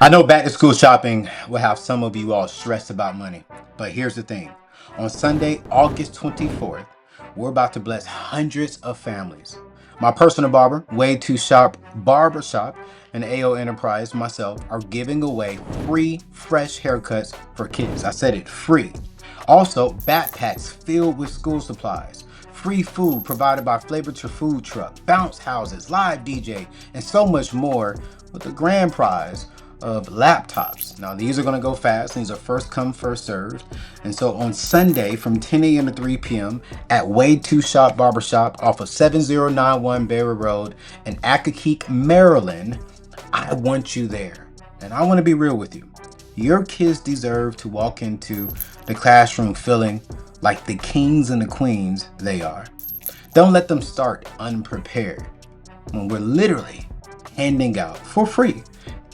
I know back to school shopping will have some of you all stressed about money, but here's the thing. On Sunday, August 24th, we're about to bless hundreds of families. My personal barber, Way Too Sharp Barbershop, and AO Enterprise, myself, are giving away free fresh haircuts for kids. I said it, free. Also, backpacks filled with school supplies. Free food provided by Flavor to Food Truck, bounce houses, live DJ, and so much more with the grand prize of laptops. Now, these are going to go fast. These are first come, first served. And so on Sunday from 10 a.m. to 3 p.m. at Way Too Shop Barbershop off of 7091 Berry Road in Accokeek, Maryland, I want you there. And I want to be real with you. Your kids deserve to walk into the classroom feeling like the kings and the queens they are. Don't let them start unprepared when we're literally handing out for free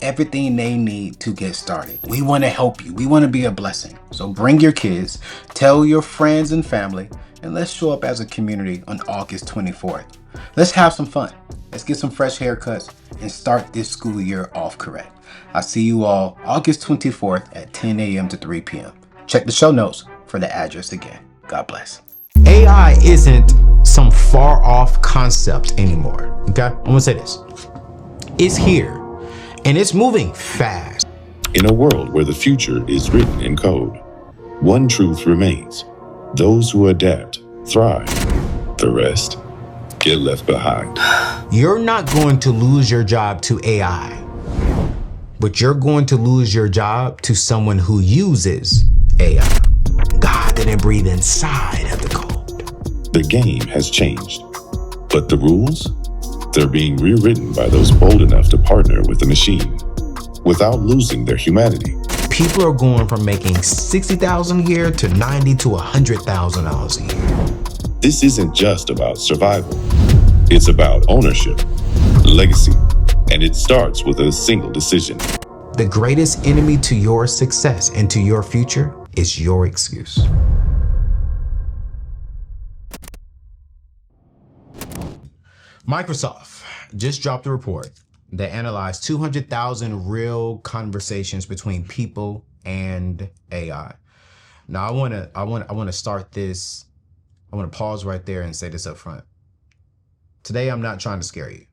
everything they need to get started. We want to help you. We want to be a blessing. So bring your kids, tell your friends and family, and let's show up as a community on August 24th. Let's have some fun. Let's get some fresh haircuts and start this school year off correct. I'll see you all August 24th at 10 a.m. to 3 p.m. Check the show notes for the address again. God bless. AI isn't some far off concept anymore. Okay? I'm gonna say this. It's here and it's moving fast. In a world where the future is written in code, one truth remains. Those who adapt thrive. The rest get left behind. You're not going to lose your job to AI, but you're going to lose your job to someone who uses AI. God didn't breathe inside of the code. The game has changed, but the rules? They're being rewritten by those bold enough to partner with the machine without losing their humanity. People are going from making $60,000 a year to $90,000 to $100,000 a year. This isn't just about survival. It's about ownership, legacy, and it starts with a single decision. The greatest enemy to your success and to your future is your excuse. Microsoft just dropped a report that analyzed 200,000 real conversations between people and AI. Now, I want to start this. I want to pause right there and say this up front. Today, I'm not trying to scare you,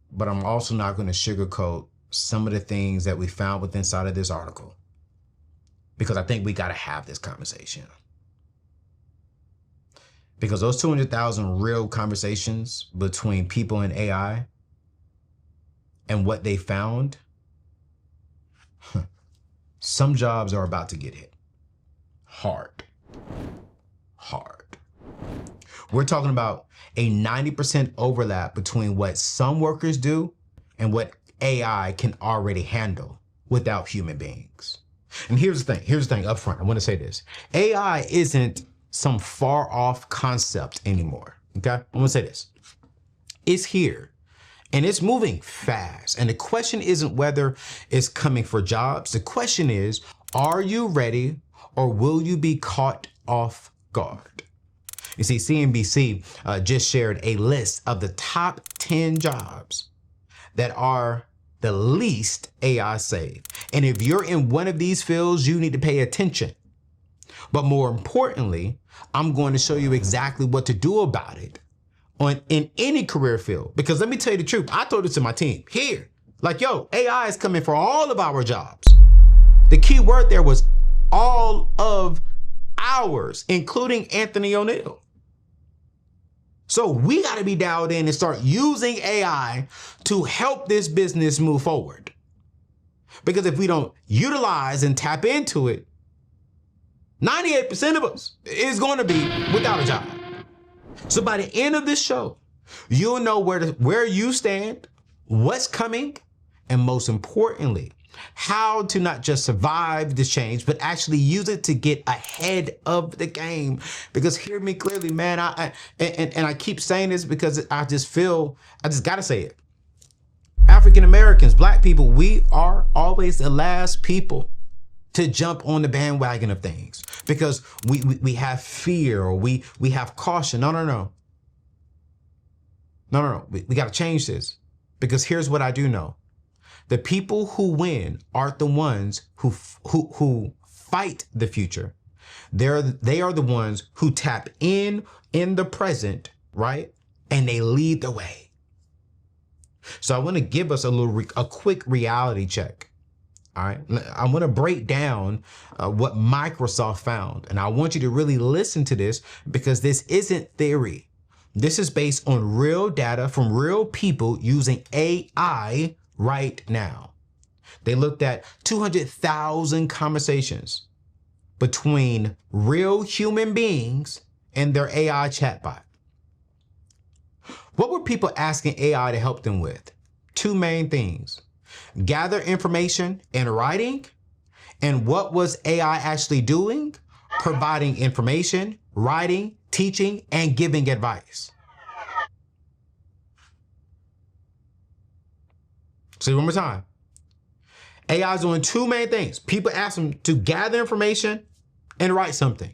but I'm also not going to sugarcoat some of the things that we found within inside of this article, because I think we got to have this conversation. Because those 200,000 real conversations between people and AI and what they found, some jobs are about to get hit hard. We're talking about a 90% overlap between what some workers do and what AI can already handle without human beings. And here's the thing up front. I want to say this. AI isn't some far off concept anymore. Okay? I'm going to say this. It's here and it's moving fast. And the question isn't whether it's coming for jobs. The question is, are you ready or will you be caught off guard? You see, CNBC just shared a list of the top 10 jobs that are the least AI safe. And if you're in one of these fields, you need to pay attention. But more importantly, I'm going to show you exactly what to do about it in any career field. Because let me tell you the truth, I told this to my team here, like, yo, AI is coming for all of our jobs. The key word there was all of ours, including Anthony ONeal. So we got to be dialed in and start using AI to help this business move forward. Because if we don't utilize and tap into it, 98% of us is going to be without a job. So by the end of this show, you'll know where you stand, what's coming, and most importantly, how to not just survive this change, but actually use it to get ahead of the game. Because hear me clearly, man, I keep saying this because I just gotta say it. African Americans, Black people, we are always the last people to jump on the bandwagon of things because we have fear or we have caution. No. We got to change this, because here's what I do know. The people who win aren't the ones who fight the future. They are the ones who tap in the present, right? And they lead the way. So I want to give us a quick reality check. All right. I want to break down what Microsoft found. And I want you to really listen to this because this isn't theory. This is based on real data from real people using AI right now. They looked at 200,000 conversations between real human beings and their AI chatbot. What were people asking AI to help them with? Two main things: gather information in writing, and what was AI actually doing? Providing information, writing, teaching, and giving advice. See, one more time. AI is doing two main things. People ask them to gather information and write something.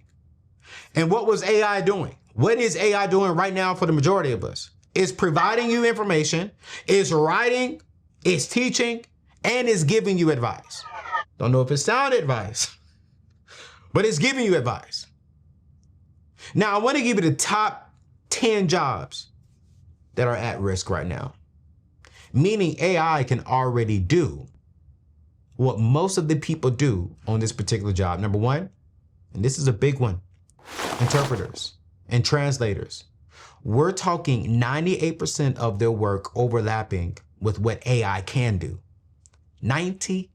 And what was AI doing? What is AI doing right now for the majority of us? It's providing you information, it's writing, it's teaching, and it's giving you advice. Don't know if it's sound advice, but it's giving you advice. Now, I want to give you the top 10 jobs that are at risk right now, meaning AI can already do what most of the people do on this particular job. Number one, and this is a big one, interpreters and translators. We're talking 98% of their work overlapping with what AI can do. 98%.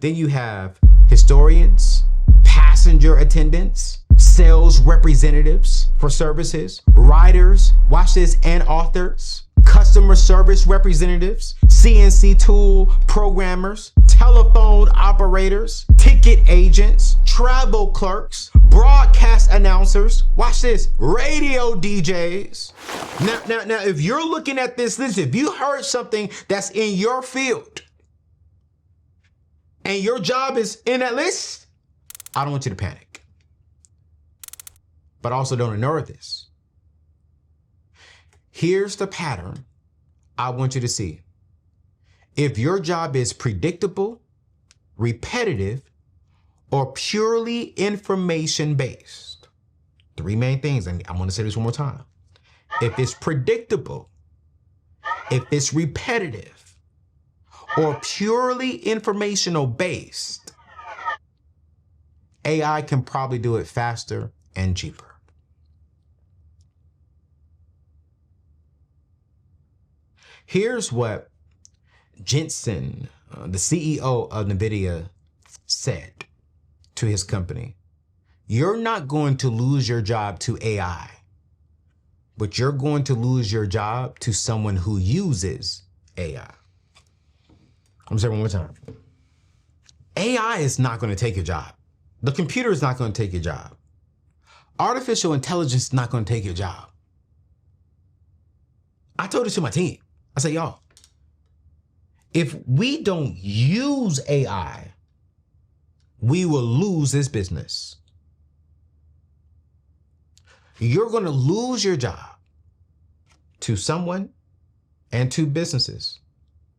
Then you have historians, passenger attendants, sales representatives for services, writers, watch this, and authors, customer service representatives, CNC tool programmers, telephone operators, ticket agents, travel clerks, broadcast announcers, watch this, radio DJs. Now, if you're looking at this list, if you heard something that's in your field and your job is in that list, I don't want you to panic. But also don't ignore this. Here's the pattern I want you to see. If your job is predictable, repetitive, or purely information-based, three main things, and I want to say this one more time. If it's predictable, if it's repetitive, or purely informational-based, AI can probably do it faster and cheaper. Here's what Jensen, the CEO of NVIDIA, said to his company. You're not going to lose your job to AI, but you're going to lose your job to someone who uses AI. I'm saying one more time. AI is not going to take your job. The computer is not going to take your job. Artificial intelligence is not going to take your job. I told it to my team. I said, y'all, if we don't use AI, we will lose this business. You're going to lose your job to someone and to businesses.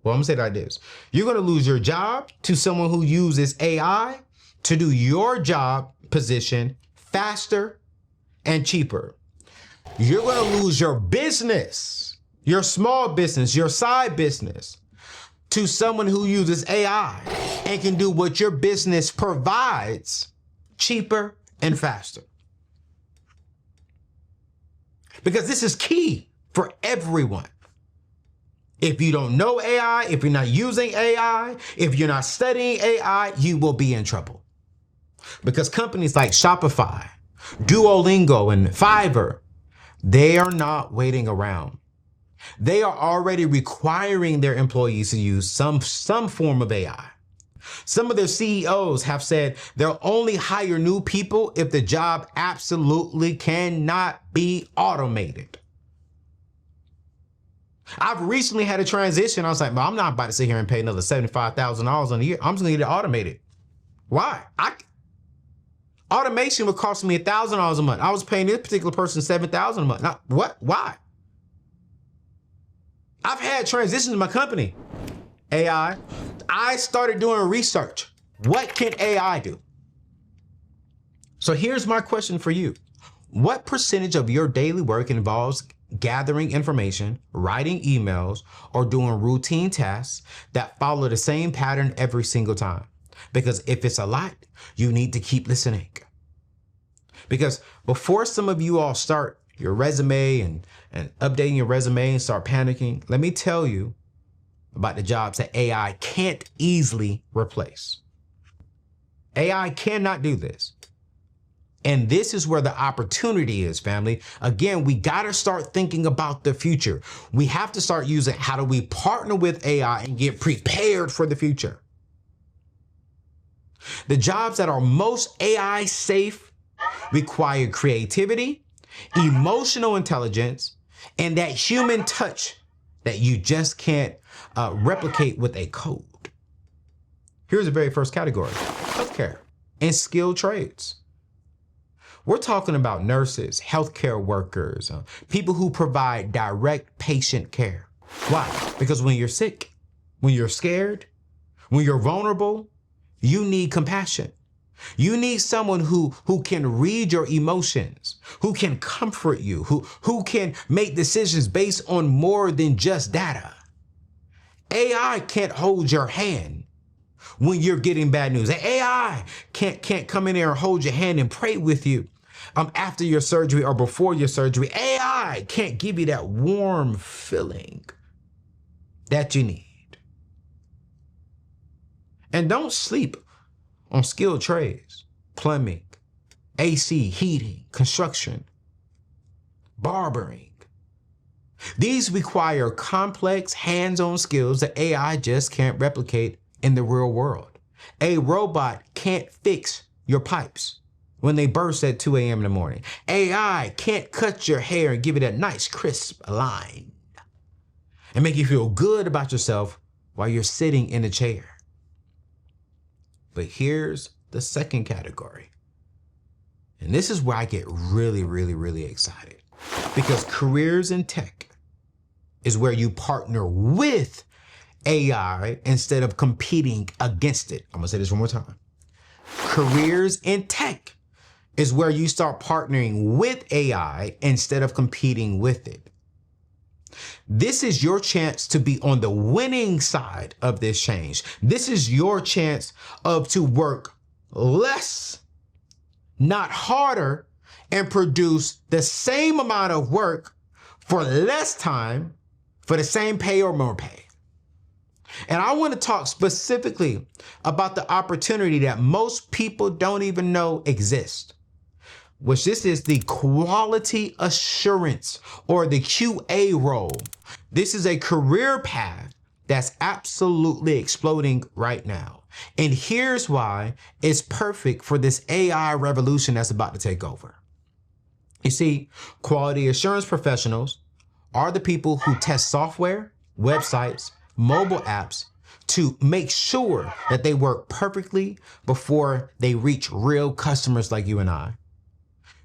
Well, I'm going to say it like this. You're going to lose your job to someone who uses AI to do your job position faster and cheaper. You're going to lose your business, your small business, your side business, to someone who uses AI and can do what your business provides cheaper and faster. Because this is key for everyone. If you don't know AI, if you're not using AI, if you're not studying AI, you will be in trouble. Because companies like Shopify, Duolingo, and Fiverr, they are not waiting around. They are already requiring their employees to use some form of AI. Some of their CEOs have said they'll only hire new people if the job absolutely cannot be automated. I've recently had a transition. I was like, well, I'm not about to sit here and pay another $75,000 on a year. I'm just gonna get it automated. Why? Automation would cost me $1,000 a month. I was paying this particular person $7,000 a month. Now, what? Why? I've had transitions in my company. AI, I started doing research. What can AI do? So here's my question for you. What percentage of your daily work involves gathering information, writing emails, or doing routine tasks that follow the same pattern every single time? Because if it's a lot, you need to keep listening. Because before some of you all start your resume and updating your resume and start panicking, let me tell you about the jobs that AI can't easily replace. AI cannot do this. And this is where the opportunity is, family. Again, we got to start thinking about the future. We have to start using how do we partner with AI and get prepared for the future. The jobs that are most AI safe require creativity, emotional intelligence, and that human touch that you just can't replicate with a code. Here's the very first category: healthcare and skilled trades. We're talking about nurses, healthcare workers, people who provide direct patient care. Why? Because when you're sick, when you're scared, when you're vulnerable, you need compassion. You need someone who can read your emotions, who can comfort you, who can make decisions based on more than just data. AI can't hold your hand when you're getting bad news. AI can't come in there and hold your hand and pray with you after your surgery or before your surgery. AI can't give you that warm feeling that you need. And don't sleep on skilled trades: plumbing, AC, heating, construction, barbering. These require complex hands-on skills that AI just can't replicate in the real world. A robot can't fix your pipes when they burst at 2 a.m. in the morning. AI can't cut your hair and give it a nice crisp line and make you feel good about yourself while you're sitting in a chair. But here's the second category. And this is where I get really, really, really excited. Because careers in tech is where you partner with AI instead of competing against it. I'm gonna say this one more time. Careers in tech is where you start partnering with AI instead of competing with it. This is your chance to be on the winning side of this change. This is your chance to work less, not harder, and produce the same amount of work for less time for the same pay or more pay. And I want to talk specifically about the opportunity that most people don't even know exists, which this is the quality assurance or the QA role. This is a career path that's absolutely exploding right now. And here's why it's perfect for this AI revolution that's about to take over. You see, quality assurance professionals are the people who test software, websites, mobile apps to make sure that they work perfectly before they reach real customers like you and I.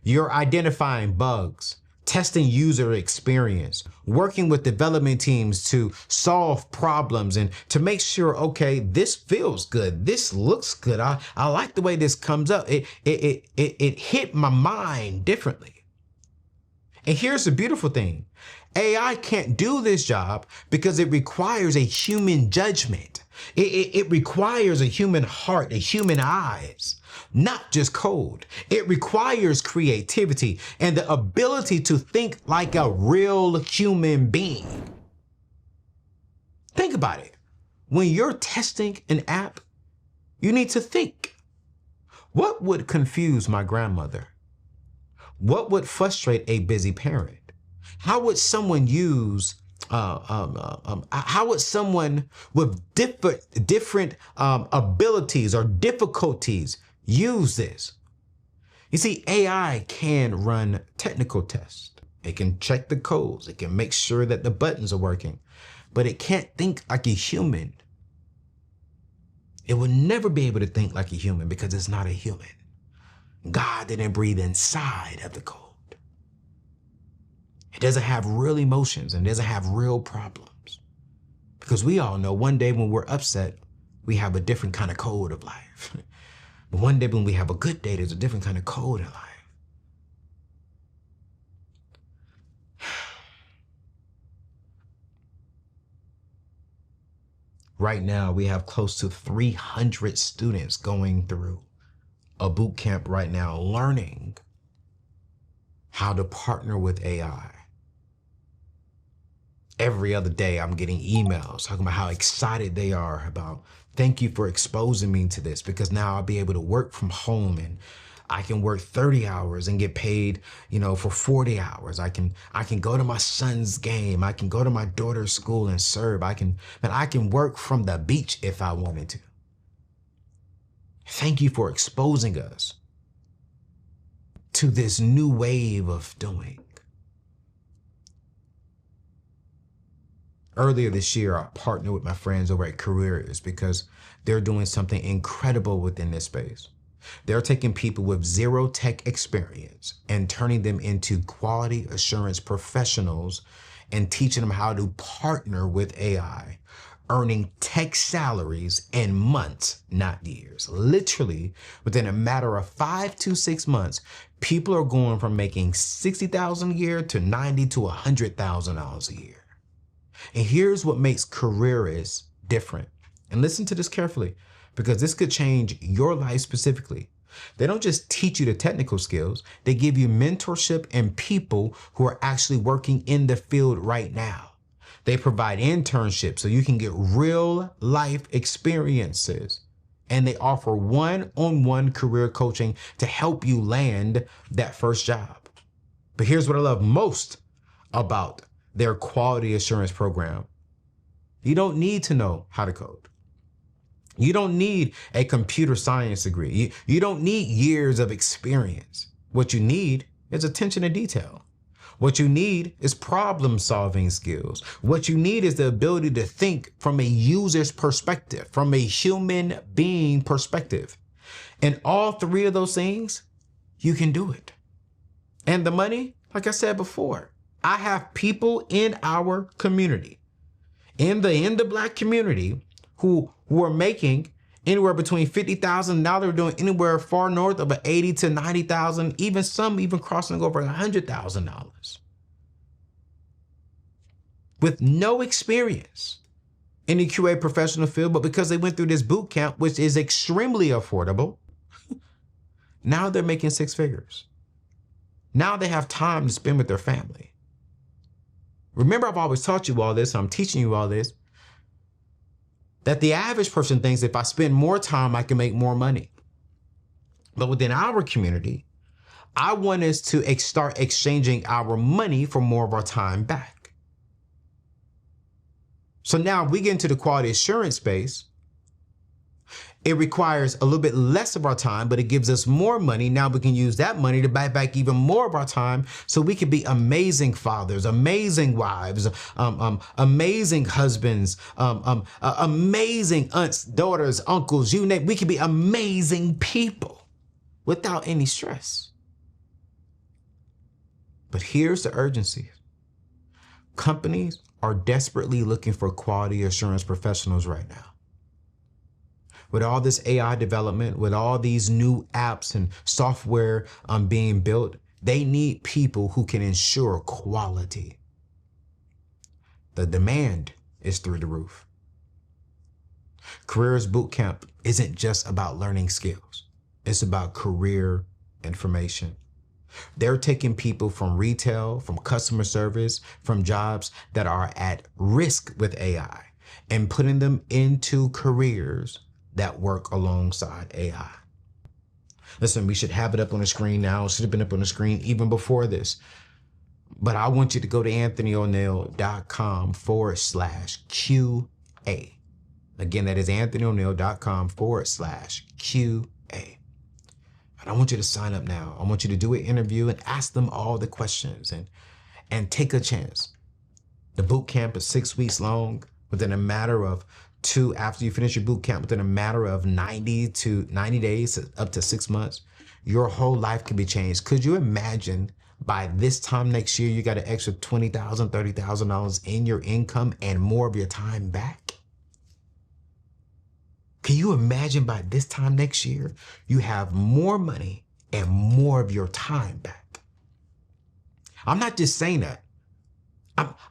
You're identifying bugs, testing user experience, working with development teams to solve problems and to make sure, okay, this feels good, this looks good, I like the way this comes up. It hit my mind differently. And here's the beautiful thing. AI can't do this job because it requires a human judgment. It requires a human heart, a human eyes, not just code. It requires creativity and the ability to think like a real human being. Think about it. When you're testing an app, you need to think. What would confuse my grandmother? What would frustrate a busy parent? How would someone how would someone with different abilities or difficulties use this? You see, AI can run technical tests. It can check the codes. It can make sure that the buttons are working, but it can't think like a human. It will never be able to think like a human because it's not a human. God didn't breathe inside of the code. It doesn't have real emotions and doesn't have real problems. Because we all know one day when we're upset, we have a different kind of code of life. But one day when we have a good day, there's a different kind of code in life. Right now, we have close to 300 students going through a boot camp right now, learning how to partner with AI. Every other day, I'm getting emails talking about how excited they are about, thank you for exposing me to this, because now I'll be able to work from home and I can work 30 hours and get paid, for 40 hours. I can go to my son's game. I can go to my daughter's school and serve. I can work from the beach if I wanted to. Thank you for exposing us to this new wave of doing. Earlier this year, I partnered with my friends over at Careers because they're doing something incredible within this space. They're taking people with zero tech experience and turning them into quality assurance professionals and teaching them how to partner with AI, earning tech salaries in months, not years. Literally, within a matter of 5 to 6 months, people are going from making $60,000 a year to $90,000 to $100,000 a year. And here's what makes Careers different. And listen to this carefully, because this could change your life specifically. They don't just teach you the technical skills, they give you mentorship and people who are actually working in the field right now. They provide internships so you can get real life experiences. And they offer one-on-one career coaching to help you land that first job. But here's what I love most about their quality assurance program. You don't need to know how to code. You don't need a computer science degree. You don't need years of experience. What you need is attention to detail. What you need is problem solving skills. What you need is the ability to think from a user's perspective, from a human being perspective. And all three of those things, you can do it. And the money, like I said before, I have people in our community, in the Black community, who are making anywhere between $50,000. Now they're doing anywhere far north of $80,000 to $90,000, some crossing over $100,000 with no experience in the QA professional field, but because they went through this boot camp, which is extremely affordable, now they're making 6 figures. Now they have time to spend with their family. Remember, I've always taught you all this, I'm teaching you all this, that the average person thinks if I spend more time, I can make more money. But within our community, I want us to start exchanging our money for more of our time back. So now we get into the quality assurance space. It requires a little bit less of our time, but it gives us more money. Now we can use that money to buy back even more of our time so we can be amazing fathers, amazing wives, amazing husbands, amazing aunts, daughters, uncles, you name it. We can be amazing people without any stress. But here's the urgency. Companies are desperately looking for quality assurance professionals right now. With all this AI development, with all these new apps and software being built, they need people who can ensure quality. The demand is through the roof. Careers Bootcamp isn't just about learning skills. It's about career information. They're taking people from retail, from customer service, from jobs that are at risk with AI and putting them into careers that work alongside AI. Listen, we should have it up on the screen now. It should have been up on the screen even before this. But I want you to go to anthonyoneal.com/QA. Again, that is anthonyoneal.com/QA. And I want you to sign up now. I want you to do an interview and ask them all the questions and take a chance. The boot camp is 6 weeks long. Within a matter of after you finish your boot camp, within a matter of 90 days, up to 6 months, your whole life can be changed. Could you imagine by this time next year, you got an extra $20,000, $30,000 in your income and more of your time back? Can you imagine by this time next year, you have more money and more of your time back? I'm not just saying that.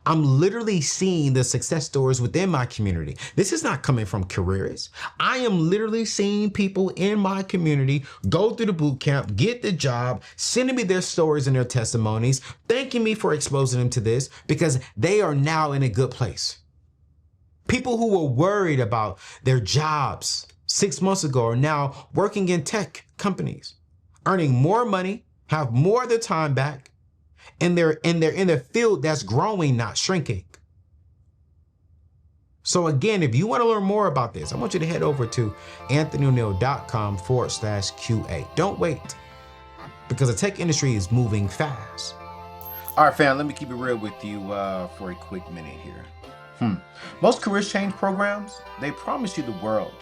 I'm literally seeing the success stories within my community. This is not coming from careerists. I am literally seeing people in my community go through the boot camp, get the job, sending me their stories and their testimonies, thanking me for exposing them to this because they are now in a good place. People who were worried about their jobs 6 months ago are now working in tech companies, earning more money, have more of their time back, and they're in a field that's growing, not shrinking. So again, if you want to learn more about this, I want you to head over to anthonyoneal.com/QA. Don't wait, because the tech industry is moving fast. All right, fam, let me keep it real with you for a quick minute here. Most career change programs, they promise you the world,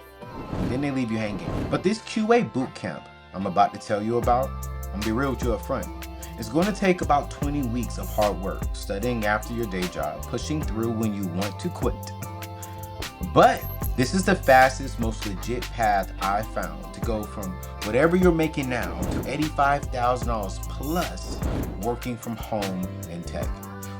then they leave you hanging. But this QA boot camp I'm about to tell you about, I'm gonna be real with you up front. It's going to take about 20 weeks of hard work, studying after your day job, pushing through when you want to quit. But this is the fastest, most legit path I found to go from whatever you're making now to $85,000 plus working from home in tech.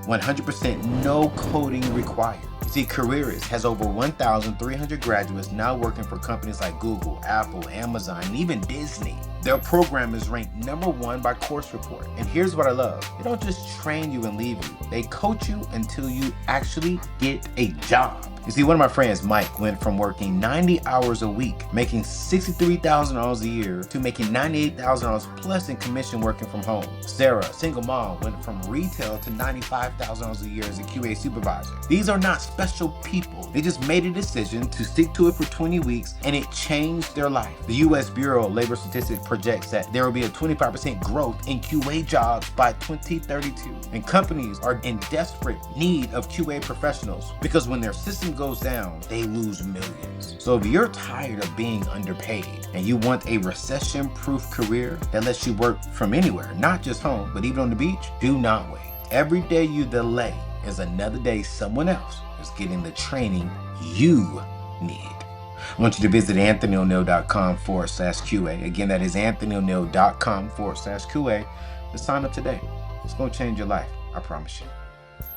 100% no coding required. You see, Careerist has over 1,300 graduates now working for companies like Google, Apple, Amazon, and even Disney. Their program is ranked #1 by Course Report. And here's what I love. They don't just train you and leave you. They coach you until you actually get a job. You see, one of my friends, Mike, went from working 90 hours a week, making $63,000 a year, to making $98,000 plus in commission working from home. Sarah, single mom, went from retail to $95,000 a year as a QA supervisor. These are not special people. They just made a decision to stick to it for 20 weeks, and it changed their life. The U.S. Bureau of Labor Statistics projects that there will be a 25% growth in QA jobs by 2032, and companies are in desperate need of QA professionals because when their system goes down, they lose millions. So if you're tired of being underpaid and you want a recession-proof career that lets you work from anywhere, not just home, but even on the beach, do not wait. Every day you delay is another day someone else is getting the training you need. I want you to visit anthonyoneal.com/QA. Again, that is anthonyoneal.com/QA to sign up today. It's going to change your life. I promise you.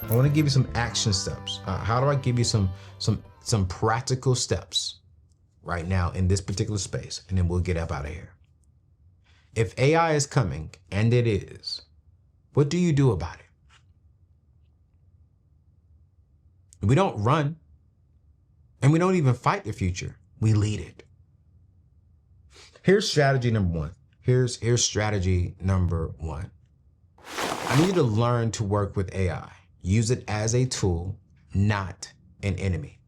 I want to give you some action steps. How do I give you some practical steps right now in this particular space? And then we'll get up out of here. If AI is coming, and it is, what do you do about it? We don't run, and we don't even fight the future. We lead it. Here's strategy number one. Here's strategy number one. I need you to learn to work with AI. Use it as a tool, not an enemy.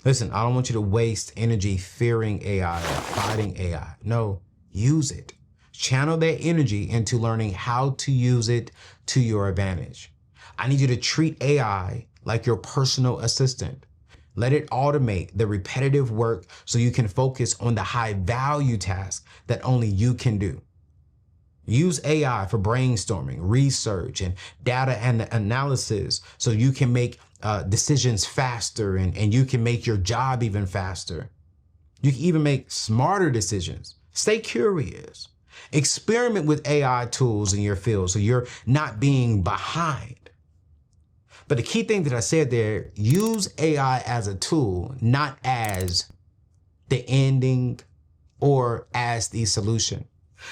Listen, I don't want you to waste energy fearing AI or fighting AI. No, use it. Channel that energy into learning how to use it to your advantage. I need you to treat AI like your personal assistant. Let it automate the repetitive work so you can focus on the high value tasks that only you can do. Use AI for brainstorming, research, and data and analysis so you can make decisions faster and you can make your job even faster. You can even make smarter decisions. Stay curious. Experiment with AI tools in your field so you're not being behind. But the key thing that I said there, use AI as a tool, not as the ending or as the solution.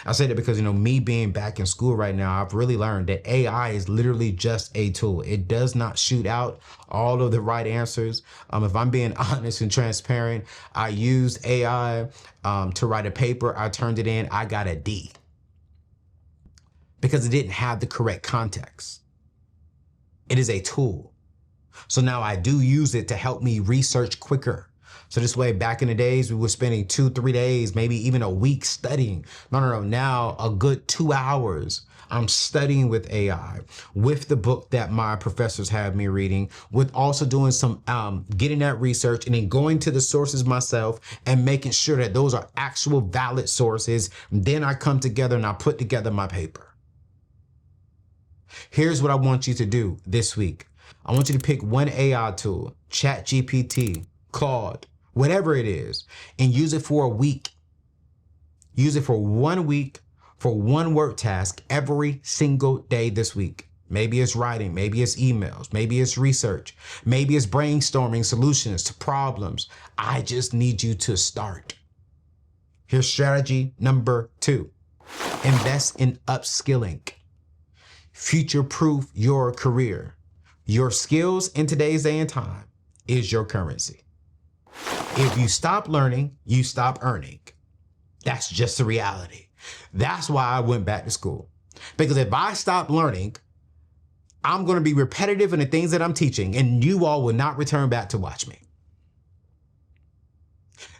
I say that because, me being back in school right now, I've really learned that AI is literally just a tool. It does not shoot out all of the right answers. If I'm being honest and transparent, I used AI to write a paper. I turned it in. I got a D because it didn't have the correct context. It is a tool. So now I do use it to help me research quicker. So this way, back in the days, we were spending 2-3 days, maybe even a week studying. No. Now a good 2 hours, I'm studying with AI, with the book that my professors have me reading, with also doing some getting that research and then going to the sources myself and making sure that those are actual valid sources. Then I come together and I put together my paper. Here's what I want you to do this week. I want you to pick one AI tool, ChatGPT, Claude, whatever it is, and use it for a week. Use it for 1 week, for one work task every single day this week. Maybe it's writing, maybe it's emails, maybe it's research, maybe it's brainstorming solutions to problems. I just need you to start. Here's strategy number 2. Invest in upskilling. Future-proof your career. Your skills in today's day and time is your currency. If you stop learning, you stop earning. That's just the reality. That's why I went back to school. Because if I stop learning, I'm going to be repetitive in the things that I'm teaching, and you all will not return back to watch me.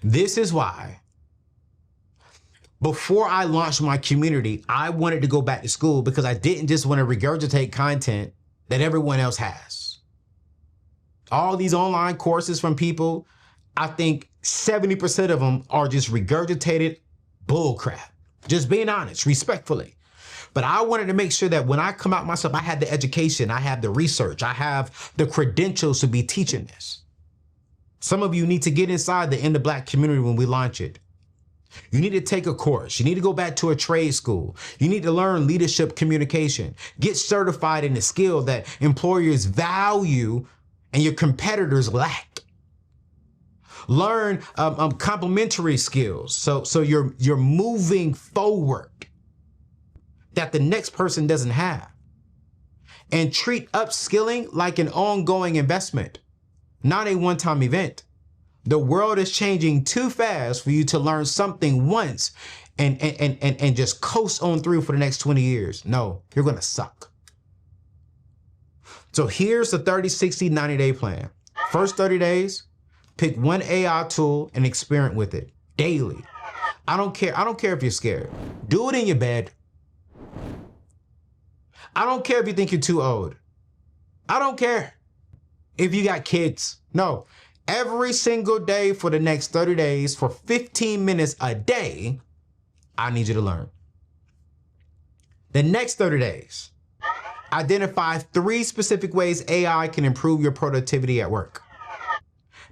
This is why before I launched my community, I wanted to go back to school, because I didn't just want to regurgitate content that everyone else has. All these online courses from people, I think 70% of them are just regurgitated bullcrap. Just being honest, respectfully. But I wanted to make sure that when I come out myself, I had the education, I have the research, I have the credentials to be teaching this. Some of you need to get inside the In the Black community when we launch it. You need to take a course. You need to go back to a trade school. You need to learn leadership communication. Get certified in a skill that employers value and your competitors lack. Learn complementary skills so you're moving forward that the next person doesn't have. And treat upskilling like an ongoing investment, not a one-time event. The world is changing too fast for you to learn something once and just coast on through for the next 20 years. No, you're gonna suck. So here's the 30, 60, 90-day plan. First 30 days, pick one AI tool and experiment with it daily. I don't care if you're scared. Do it in your bed. I don't care if you think you're too old. I don't care if you got kids. No. Every single day for the next 30 days, for 15 minutes a day, I need you to learn. The next 30 days, identify 3 specific ways AI can improve your productivity at work.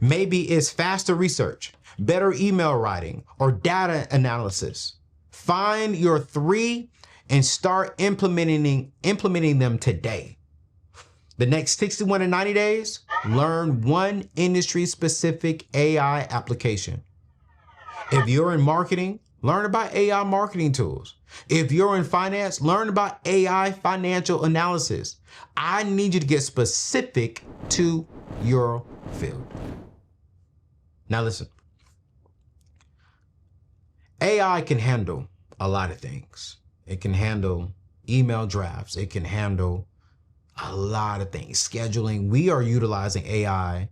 Maybe it's faster research, better email writing, or data analysis. Find your 3 and start implementing them today. The next 61 to 90 days, learn one industry-specific AI application. If you're in marketing, learn about AI marketing tools. If you're in finance, learn about AI financial analysis. I need you to get specific to your field. Now listen, AI can handle a lot of things. It can handle email drafts. It can handle a lot of things. Scheduling. We are utilizing AI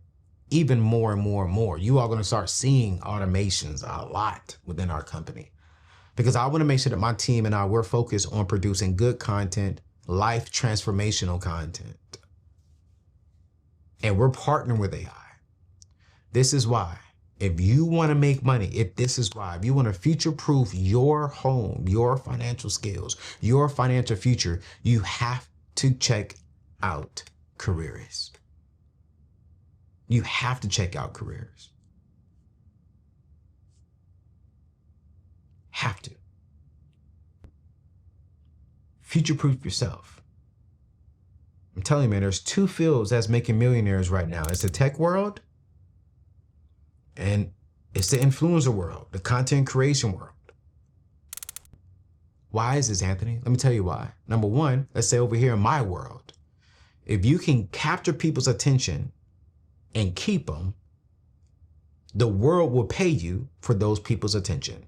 even more and more and more. You are going to start seeing automations a lot within our company, because I want to make sure that my team and we're focused on producing good content, life transformational content. And we're partnering with AI. This is why, if you want to make money, if you want to future-proof your home, your financial skills, your financial future, you have to check out Careerist. You have to check out Careerist. Have to. Future-proof yourself. I'm telling you, man, there's 2 fields that's making millionaires right now. It's the tech world and it's the influencer world, the content creation world. Why is this, Anthony? Let me tell you why. Number 1, let's say over here in my world, if you can capture people's attention and keep them, the world will pay you for those people's attention.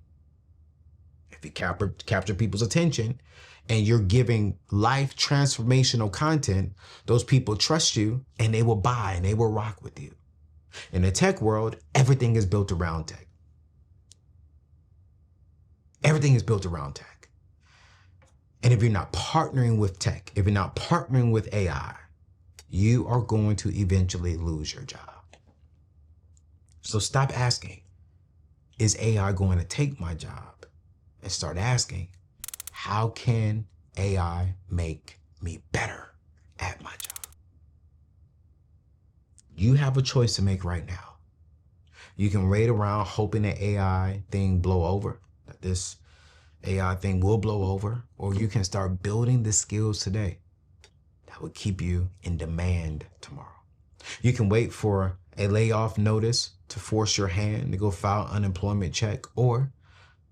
If you capture people's attention and you're giving life transformational content, those people trust you and they will buy and they will rock with you. In the tech world, everything is built around tech. Everything is built around tech. And if you're not partnering with tech, if you're not partnering with AI, you are going to eventually lose your job. So stop asking, is AI going to take my job? And start asking, how can AI make me better at my job? You have a choice to make right now. You can wait around hoping the AI thing blow over, that this AI thing will blow over, or you can start building the skills today that will keep you in demand tomorrow. You can wait for a layoff notice to force your hand to go file unemployment check, or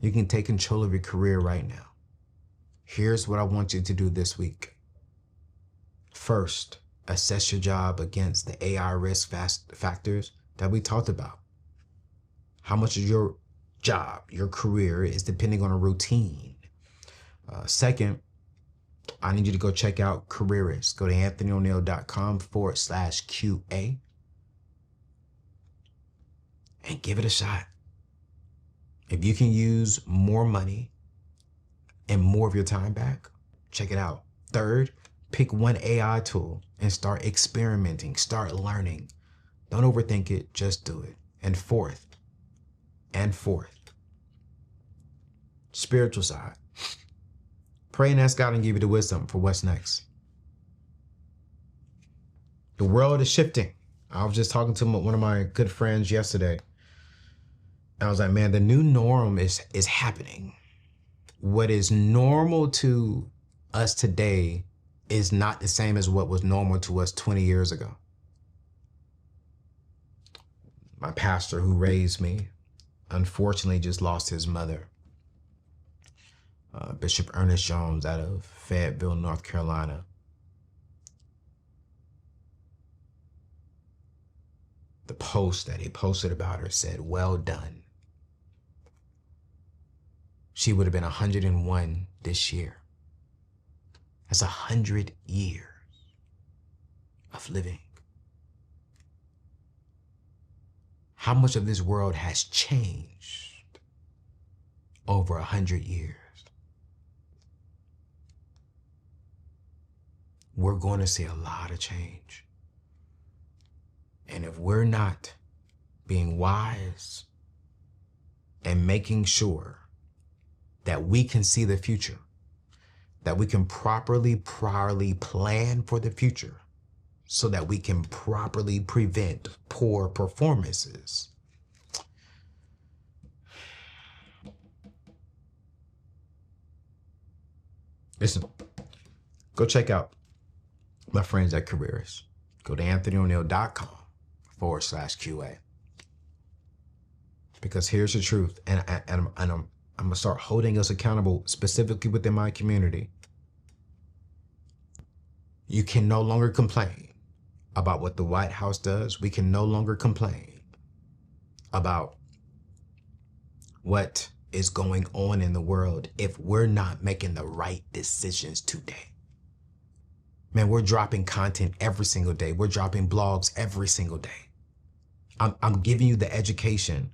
you can take control of your career right now. Here's what I want you to do this week. First, assess your job against the AI risk factors that we talked about. How much of your job, your career, is depending on a routine? Second, I need you to go check out Careerist. Go to anthonyoneal.com/QA and give it a shot. If you can use more money and more of your time back, check it out. Third, pick one AI tool and start experimenting, start learning. Don't overthink it, just do it. And fourth, spiritual side. Pray and ask God and give you the wisdom for what's next. The world is shifting. I was just talking to one of my good friends yesterday. And I was like, man, the new norm is happening. What is normal to us today is not the same as what was normal to us 20 years ago. My pastor who raised me, unfortunately, just lost his mother. Bishop Ernest Jones out of Fayetteville, North Carolina. The post that he posted about her said, "Well done." She would have been 101 this year. That's 100 years of living. How much of this world has changed over 100 years? We're going to see a lot of change. And if we're not being wise and making sure that we can see the future, that we can properly plan for the future so that we can properly prevent poor performances. Listen, go check out my friends at Careerist. Go to anthonyoneal.com/QA. Because here's the truth, and I'm gonna start holding us accountable specifically within my community. You can no longer complain about what the White House does. We can no longer complain about what is going on in the world if we're not making the right decisions today. Man, we're dropping content every single day. We're dropping blogs every single day. I'm giving you the education.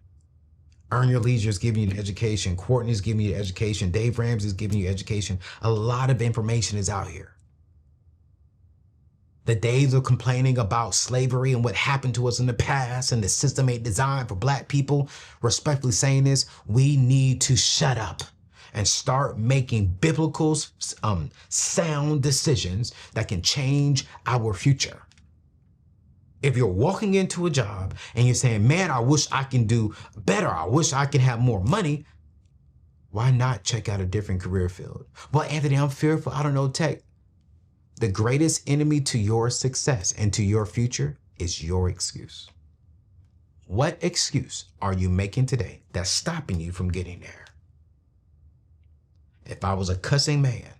Earn Your Leisure is giving you the education. Courtney's giving you the education. Dave Ramsey is giving you education. A lot of information is out here. The days of complaining about slavery and what happened to us in the past and the system ain't designed for Black people, respectfully saying this, we need to shut up and start making biblical, sound decisions that can change our future. If you're walking into a job and you're saying, man, I wish I can do better, I wish I can have more money, why not check out a different career field? Well, Anthony, I'm fearful, I don't know tech. The greatest enemy to your success and to your future is your excuse. What excuse are you making today that's stopping you from getting there? If I was a cussing man,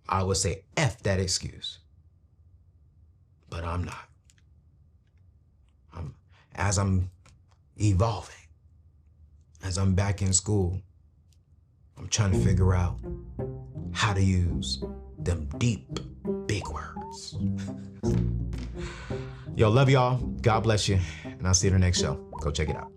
I would say F that excuse. But I'm not. As I'm evolving, as I'm back in school, I'm trying to figure out how to use them deep, big words. Yo, love y'all. God bless you. And I'll see you in the next show. Go check it out.